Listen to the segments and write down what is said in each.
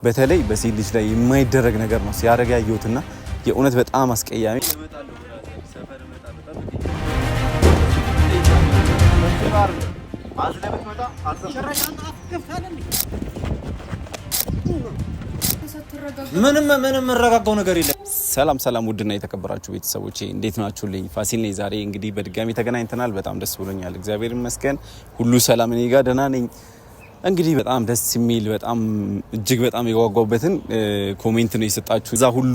በተለይ በሴት ልጅ ላይ የማይደረግ ነገር ነው ሲያደርግ ያየሁትና የእውነት በጣም አስቀያሚ ምንም መረጋጋው ነገር የለም። ሰላም ውድና የተከበራችሁ ቤተሰቦቼ እንዴት ናችሁልኝ? ፋሲል ነኝ። ዛሬ እንግዲህ በድጋሚ ተገናኝተናል። በጣም ደስ ብሎኛል። እግዚአብሔር ይመስገን ሁሉ ሰላም እኔ ጋር ደህና ነኝ። እንግዲህ በጣም ደስ የሚል በጣም እጅግ በጣም የጓጓበትን ኮሜንት ነው የሰጣችሁ። እዛ ሁሉ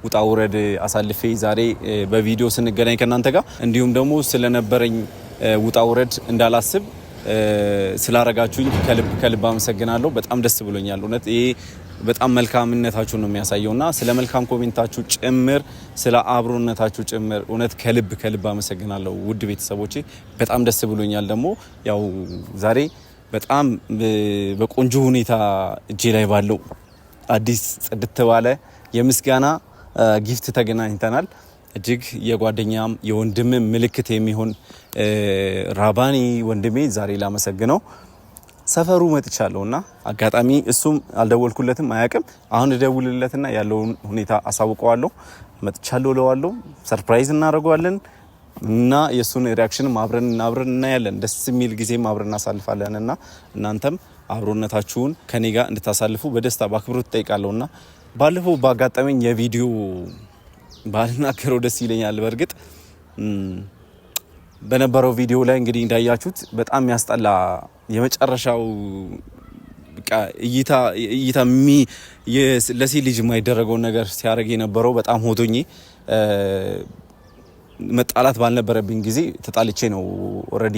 ውጣ ውረድ አሳልፌ ዛሬ በቪዲዮ ስንገናኝ ከናንተ ጋር እንዲሁም ደግሞ ስለነበረኝ ውጣ ውረድ እንዳላስብ ስላረጋችሁኝ ከልብ አመሰግናለሁ። በጣም ደስ ብሎኛል። እውነት ይሄ በጣም መልካምነታችሁ ነው የሚያሳየውና ስለ መልካም ኮሜንታችሁ ጭምር ስለ አብሮነታችሁ ጭምር እውነት ከልብ አመሰግናለሁ ውድ ቤተሰቦቼ። በጣም ደስ ብሎኛል። ደግሞ ያው ዛሬ በጣም በቆንጆ ሁኔታ እጄ ላይ ባለው አዲስ ጽድት ባለ የምስጋና ጊፍት ተገናኝተናል። እጅግ የጓደኛም የወንድምም ምልክት የሚሆን ራባኒ ወንድሜ ዛሬ ላመሰግነው ሰፈሩ መጥቻለሁና አጋጣሚ እሱም አልደወልኩለትም አያውቅም። አሁን እደውልለትና ያለውን ሁኔታ አሳውቀዋለሁ። መጥቻለሁ እለዋለሁ። ሰርፕራይዝ እናደርገዋለን እና የሱን ሪአክሽንም አብረን እናያለን። ደስ የሚል ጊዜም አብረን እናሳልፋለንና እናንተም አብሮነታችሁን ከኔ ጋር እንድታሳልፉ በደስታ በአክብሮት ጠይቃለሁና ባለፈው ባጋጠመኝ የቪዲዮ ባልናገረው ደስ ይለኛል። በእርግጥ በነበረው ቪዲዮ ላይ እንግዲህ እንዳያችሁት በጣም ያስጠላ የመጨረሻው በቃ እይታ ለሴት ልጅ የማይደረገው ነገር ሲያደርግ የነበረው በጣም ሆቶኝ መጣላት ባልነበረብኝ ጊዜ ተጣልቼ ነው ኦሬዲ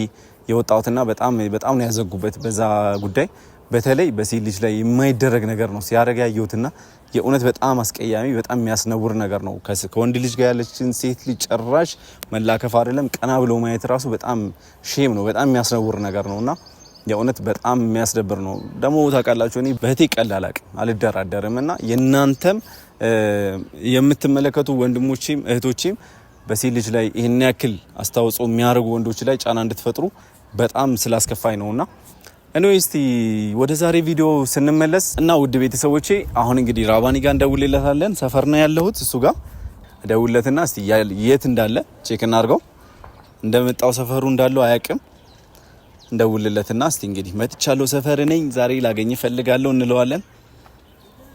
የወጣሁትና በጣም ነው ያዘጉበት በዛ ጉዳይ። በተለይ በሴት ልጅ ላይ የማይደረግ ነገር ነው ሲያደርግ ያየሁትና የእውነት በጣም አስቀያሚ በጣም የሚያስነውር ነገር ነው። ከወንድ ልጅ ጋር ያለችን ሴት ልጅ ጭራሽ መላከፍ አይደለም ቀና ብሎ ማየት ራሱ በጣም ሼም ነው። በጣም የሚያስነውር ነገር ነውና የእውነት በጣም የሚያስደብር ነው። ደግሞ ታውቃላችሁ እኔ በህቴ ቀላል አልደራደርምና የናንተም የምትመለከቱ ወንድሞቼም እህቶቼም በሴት ልጅ ላይ ይሄን ያክል አስተዋጽኦ የሚያደርጉ ወንዶች ላይ ጫና እንድትፈጥሩ በጣም ስላስከፋኝ ነውና እስቲ ወደ ዛሬ ቪዲዮ ስንመለስ እና ውድ ቤተሰቦቼ አሁን እንግዲህ ራባኒ ጋር እንደውልለታለን። ሰፈር ነው ያለሁት እሱ ጋር እንደውልለትና እስቲ የት እንዳለ ቼክ እናድርገው። እንደመጣው ሰፈሩ እንዳለው አያውቅም። እንደውልለትና እስቲ እንግዲህ መጥቻለሁ ሰፈር ነኝ ዛሬ ላገኝ ፈልጋለሁ እንለዋለን።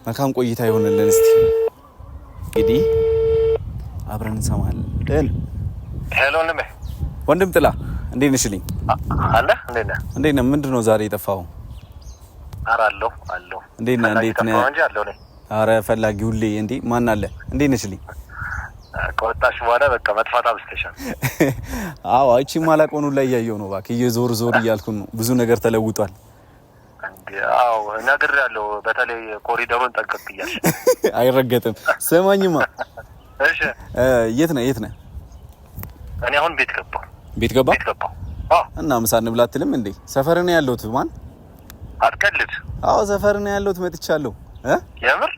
መልካም ቆይታ ይሆንልን። እስቲ እንግዲህ አብረን እንሰማለን። ሄሎ ወንድም ጥላ እንዴት ነሽልኝ? አለ እንዴት ነህ? ምንድነው ዛሬ የጠፋው? አራለሁ እንዴት ነህ? አረ ፈላጊ ሁሌ እንዴ ማን አለ? እንዴት ነሽልኝ? ከወጣሽ በኋላ በቃ መጥፋት አብስተሻል። አዎ አይቺ ማላቆኑ ላይ ያየው ነው እባክህ እየዞር እያልኩ ነው። ብዙ ነገር ተለውጧል። አዎ ነግሬያለሁ። በተለይ ኮሪደሩን ጠንቀቅ እያልሽ አይረገጥም። ሰማኝማ እሺ የት ነህ? እኔ አሁን ቤት ገባሁ። አዎ እና ምሳ እንብላ አትልም እንዴ? ሰፈር ነው ያለሁት። ማን አትቀልድ። አዎ ሰፈር ነው ያለሁት መጥቻለሁ። የምር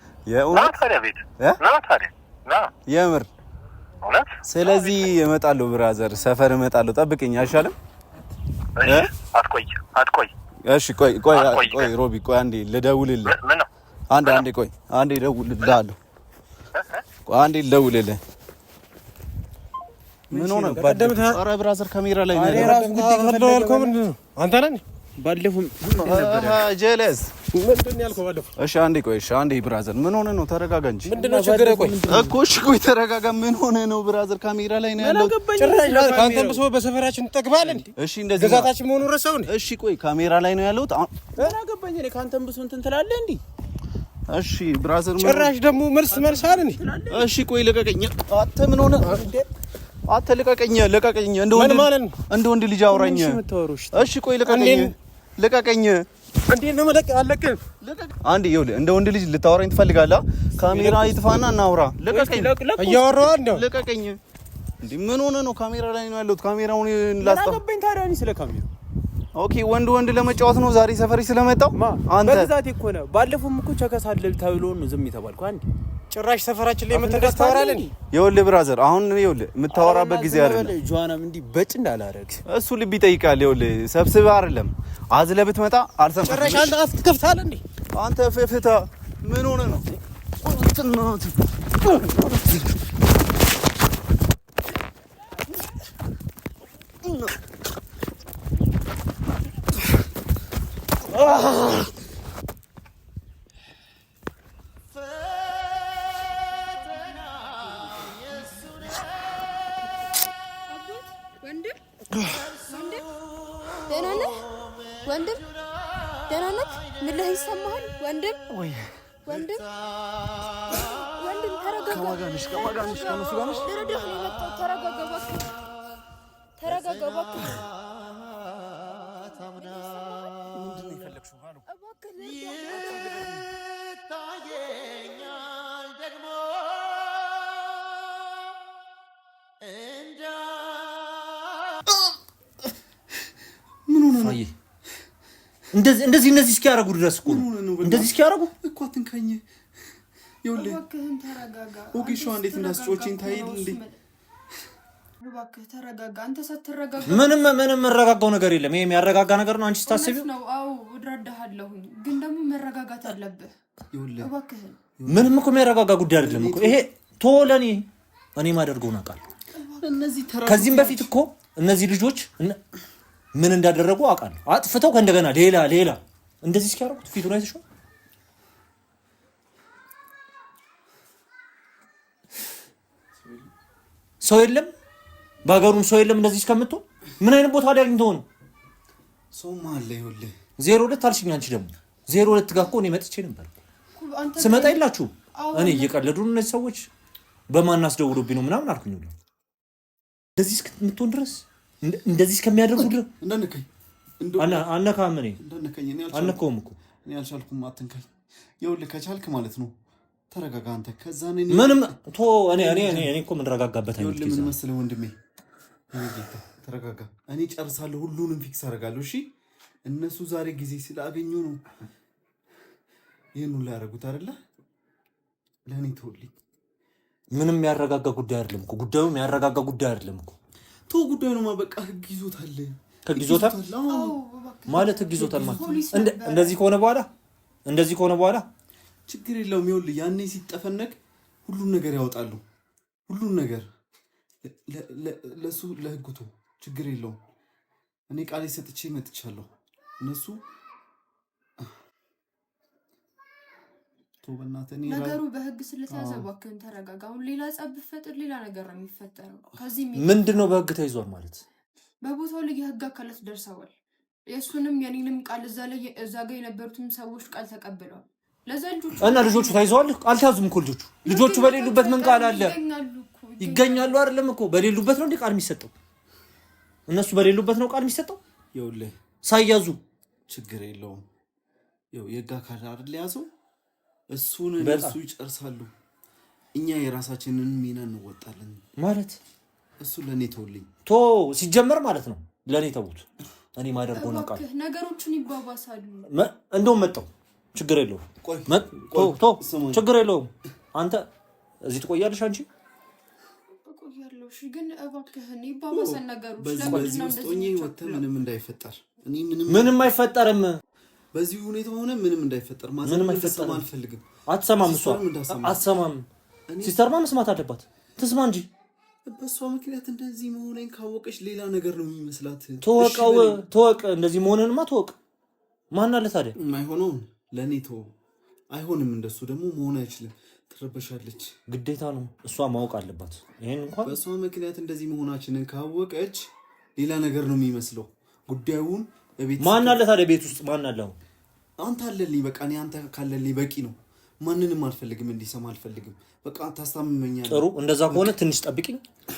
ታዲያ ቤት የምር እውነት? ስለዚህ እመጣለሁ ብራዘር፣ ሰፈር እመጣለሁ። ጠብቀኝ አይሻልም? አትቆይ። እሺ ቆይ ሮቢ ቆይ አንዴ ልደውልልህ። ምን ነው? አንዴ ቆይ አንዴ እደውልልሃለሁ። አንዴ ልደውልልህ። ምን ሆነ? ኧረ ብራዘር ካሜራ ላይ ነው። አንተ ነህ ባለፈው ጀለስ ምንድን ነው ያልከው ባለፈው? እሺ አንዴ ብራዘር ምን ሆነ ነው? ተረጋጋ እንጂ ምንድነው ችግር? ቆይ ተረጋጋ። ምን ሆነ ነው ብራዘር? ካሜራ ላይ ነው ያለው። ጭራሽ ካንተም ብሶ በሰፈራችን ተጠቅማለን። እሺ እንደዚህ ግዛታችን መሆኑን ረሳውን። እሺ ቆይ ካሜራ ላይ ነው ያለው። ምን አገባኝ እኔ ካንተም ብሶ እንትን ትላለህ እንዴ? እሺ ብራዘር ጭራሽ ደግሞ መልስ አለ እንዴ? እሺ ቆይ ልቀቀኝ። አንተ ምን ሆነ? አንተ ልቀቀኝ። እንደ ወንድ ልጅ አውራኝ። እሺ ቆይ ልቀቀኝ። እንዴ ነው መለቀ አለቀኝ። አንዴ ይኸውልህ እንደ ወንድ ልጅ ልታወራኝ ትፈልጋለህ? ካሜራ ይጥፋና እናውራ። ልቀቀኝ። እያወራሁ ነው። ልቀቀኝ። እንዴ ምን ሆነ ነው? ካሜራ ላይ ነው ያለሁት። ካሜራውን ላስጣ። አገባኝ ታዲያ እኔ ስለ ካሜራ። ኦኬ ወንድ ለመጫወት ነው ዛሬ ሰፈሪ ስለመጣው። አንተ በዛት እኮ ነው። ባለፈውም እኮ ቸከሳለል ተብሎ ነው ዝም የተባልኩ። አንዴ ጭራሽ ሰፈራችን ላይ መተዳስ ታወራለህ። ይኸውልህ ብራዘር አሁን ይኸውልህ የምታወራበት ጊዜ አይደለም። ጆዋናም እንዲህ በጭ እንዳላረግ እሱ ልብ ይጠይቃል። ይኸውልህ ሰብስበህ አይደለም አዝለህ ብትመጣ አልሰማህም። ጭራሽ አንተ አፍ ትከፍታለህ እንዴ? አንተ ፍታ ምን ሆነ ነው? ወንድም ደህና ነህ? ምን ላይ ይሰማሃል? ወንድም ተረጋጋ። ከማን ጋር ነሽ? ከእነሱ ጋር ነሽ? ልረዳህ ነው የመጣሁት። ተረጋጋ እባክህ። ምንድን ነው የፈለግሽው? እባክህ ይታየኛል ደግሞ ምን ሆነ ነው? እንደዚህ እስኪያረጉ ድረስ እኮ እንደዚህ እስኪያረጉ እኮ አትንካኝ። ይኸውልህ እባክህን ተረጋጋ። ኦኬሻ እንዴት እንዳስጮችኝ ታይል እንዴ? እባክህ ተረጋጋ። አንተ ሳትረጋጋ ምንም መረጋጋው ነገር የለም። ይሄ የሚያረጋጋ ነገር ነው አንቺ ስታስቢው ነው። አዎ እረዳሃለሁኝ፣ ግን ደግሞ መረጋጋት አለብህ። ይኸውልህ እባክህን ምንም እኮ የሚያረጋጋ ጉዳይ አይደለም እኮ ይሄ። ቶለኔ እኔ ማደርገውን አውቃለሁ። እነዚህ ከዚህም በፊት እኮ እነዚህ ልጆች ምን እንዳደረጉ አውቃለሁ። አጥፍተው ከእንደገና ሌላ እንደዚህ እስኪያረጉት ፊቱን አይተሽው። ሰው የለም በሀገሩም ሰው የለም። እንደዚህ እስከምትሆን ምን አይነት ቦታ ላይ አግኝተው ነው? ሰውማ አለ። ይኸውልህ 02 አልሽኝ። አንቺ ደግሞ 02 ጋር እኮ እኔ መጥቼ ነበር። ስመጣ የላችሁም። እኔ እየቀለዱ እነዚህ ሰዎች በማን አስደውሎብኝ ነው ምናምን አልኩኝ። እንደዚህ እስከምትሆን ድረስ እንደዚህ እስከሚያደርጉ ድረስ እንዳነካኝ አነካም። እኔ አነካውም እኮ እኔ አልቻልኩም። አትንካኝ። ይኸውልህ ከቻልክ ማለት ነው ተረጋጋ አንተ። ከዛ ምንም ቶ እኔ እኮ ምን ረጋጋበት አይነት ምን መሰለህ ወንድሜ፣ ተረጋጋ። እኔ ጨርሳለሁ፣ ሁሉንም ፊክስ አደርጋለሁ። እሺ እነሱ ዛሬ ጊዜ ስላገኙ ነው ይሄን ሁሉ ያደረጉት አይደለ? ለኔ ተውልኝ። ምንም የሚያረጋጋ ጉዳይ አይደለም እኮ ጉዳዩ የሚያረጋጋ ጉዳይ አይደለም እኮ። ቶ ጉዳዩ ነው በቃ ህግ ይዞታል። ህግ ይዞታል ማለት ህግ ይዞታል ማለት እንደዚህ ከሆነ በኋላ ችግር የለውም። ይኸውልህ ያኔ ሲጠፈነግ ሁሉን ነገር ያወጣሉ። ሁሉን ነገር ለሱ ለህጉቱ ችግር የለውም። እኔ ቃሌ ሰጥቼ መጥቻለሁ። እነሱ ነገሩ በህግ ስለተያዘ እባክህን ተረጋጋ። አሁን ሌላ ጸብ ብፈጥር ሌላ ነገር ነው የሚፈጠረው። ከዚህ ምንድነው በህግ ተይዟል ማለት? በቦታው ላይ የህግ አካላት ደርሰዋል። የእሱንም የኔንም ቃል እዛ ጋር የነበሩትም ሰዎች ቃል ተቀብለዋል። ለዛ ልጆቹ ታይዘዋል። አልተያዙም እኮ ልጆቹ በሌሉበት ምን ቃል አለ? ይገኛሉ አይደለም እኮ በሌሉበት ነው እንዴ ቃል የሚሰጠው? እነሱ በሌሉበት ነው ቃል የሚሰጠው። ይኸውልህ ሳይያዙ ችግር የለውም። ይኸው የህግ አካል አይደል ያዘው፣ እሱን እነሱ ይጨርሳሉ። እኛ የራሳችንን ሚና እንወጣለን ማለት እሱ ለኔ ተውልኝ። ሲጀመር ማለት ነው ለኔ ተውት። እኔ ማደርገው ነው ቃል ነገሮችን ይባባሳሉ። እንደውም መጣው ችግር የለውም። ችግር የለውም። አንተ እዚህ ትቆያለሽ። አንቺ እቆያለሁ። እሺ ግን እባክህን ይባባሳል ነገሮች። በዚህ ውስጥ ሆኜ ወጥተህ ምንም እንዳይፈጠር። እኔ ምንም አይፈጠርም። በዚህ ሁኔታ ሆነ ምንም እንዳይፈጠር ምንም አይፈጠርም። አልፈልግም። አትሰማም። እሷ አትሰማም። ሲስተርማ መስማት አለባት። ትስማ እንጂ በሷ ምክንያት እንደዚህ መሆኔን ካወቀች ሌላ ነገር ነው የሚመስላት። ተወቅ እንደዚህ መሆንንማ ተወቅ። ማን አለ ታዲያ? የማይሆነውን ለኔ ተው። አይሆንም። እንደሱ ደግሞ መሆን አይችልም። ትረበሻለች። ግዴታ ነው። እሷ ማወቅ አለባት። ይሄን እንኳን በሷ ምክንያት እንደዚህ መሆናችንን ካወቀች ሌላ ነገር ነው የሚመስለው ጉዳዩን። ማን አለ ታዲያ ቤት ውስጥ ማን አለ? አንተ አለልኝ። በቃ እኔ አንተ ካለልኝ በቂ ነው። ማንንም አልፈልግም፣ እንዲሰማ አልፈልግም። በቃ ታስታምመኛለህ። ጥሩ፣ እንደዛ ከሆነ ትንሽ ጠብቂኝ፣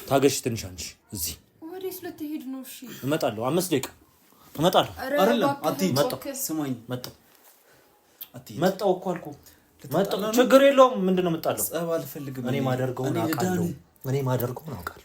ታገሽ ትንሽ። አንቺ እዚህ ወዴት ልትሄድ ነው? እሺ እመጣለሁ። 5 ደቂቃ እመጣለሁ። አይደለም አትሂድ። ስማኝ፣ መጣሁ እኮ አልኩህ። መጣሁ፣ ችግር የለውም። ምንድነው የምጣለው? ጸብ አልፈልግም። እኔ ማደርገውን አውቃለሁ።